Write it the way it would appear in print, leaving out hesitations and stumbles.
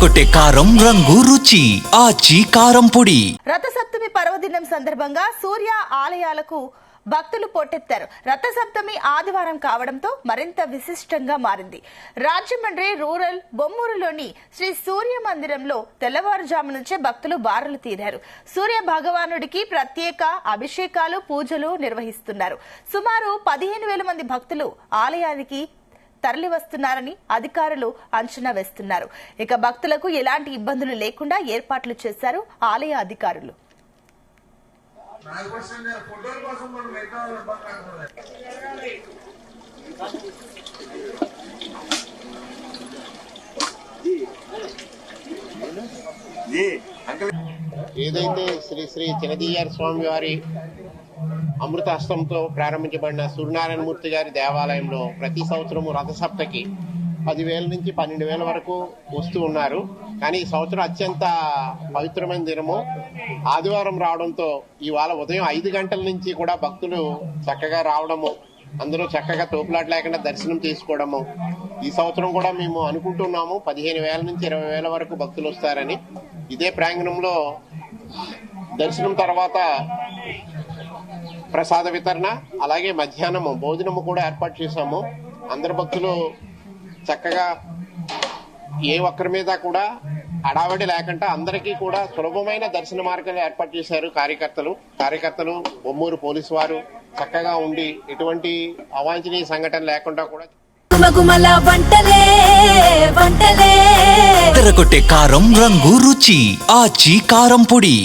తెరకొట్టే కారం రంగు రుచి ఆచి కారం పొడి. రథసప్తమి పర్వదినం సందర్భంగా సూర్య ఆలయాలకు భక్తులు పోటెత్తారు. రథసప్తమి ఆదివారం కావడంతో మరింత విశిష్టంగా మారింది. రాజమండ్రి రూరల్ బొమ్మూరులోని శ్రీ సూర్య మందిరంలో తెల్లవారుజాము నుంచే భక్తులు బారులు తీరారు. సూర్య భగవానుడికి ప్రత్యేక అభిషేకాలు పూజలు నిర్వహిస్తున్నారు. సుమారు 15,000 మంది భక్తులు ఆలయానికి తరలి వస్తున్నారని అధికారులు అంచనా వేస్తున్నారు. ఇక భక్తులకు ఎలాంటి ఇబ్బందులు లేకుండా ఏర్పాట్లు చేశారు ఆలయ అధికారులు. ఏదైతే శ్రీ శ్రీ చినదీయార్ స్వామి వారి అమృత హస్తంతో ప్రారంభించబడిన సూర్యనారాయణమూర్తి గారి దేవాలయంలో ప్రతి సంవత్సరము రథసప్తకి 10,000 నుంచి 12,000 వరకు వస్తూ ఉన్నారు. కానీ ఈ సంవత్సరం అత్యంత పవిత్రమైన దినము ఆదివారం రావడంతో ఇవాళ ఉదయం 5 గంటల నుంచి కూడా భక్తులు చక్కగా రావడము, అందరూ చక్కగా తోపులాట లేకుండా దర్శనం తీసుకోవడము. ఈ సంవత్సరం కూడా మేము అనుకుంటున్నాము 15,000 నుంచి 20,000 వరకు భక్తులు వస్తారని. ఇదే ప్రాంగణంలో దర్శనం తర్వాత ప్రసాద వితరణ, అలాగే మధ్యాహ్నము భోజనము కూడా ఏర్పాటు చేశాము. అందరు భక్తులు చక్కగా ఏ ఒక్కరి మీద కూడా అడావడి లేకుండా అందరికీ కూడా సులభమైన దర్శన మార్గాలు ఏర్పాటు చేశారు కార్యకర్తలు బొమ్మూరు పోలీసు వారు చక్కగా ఉండి ఎటువంటి అవాంఛనీయ సంఘటన లేకుండా కూడా తెరకొట్టే కారం రంగు రుచి ఆచి కారం పొడి.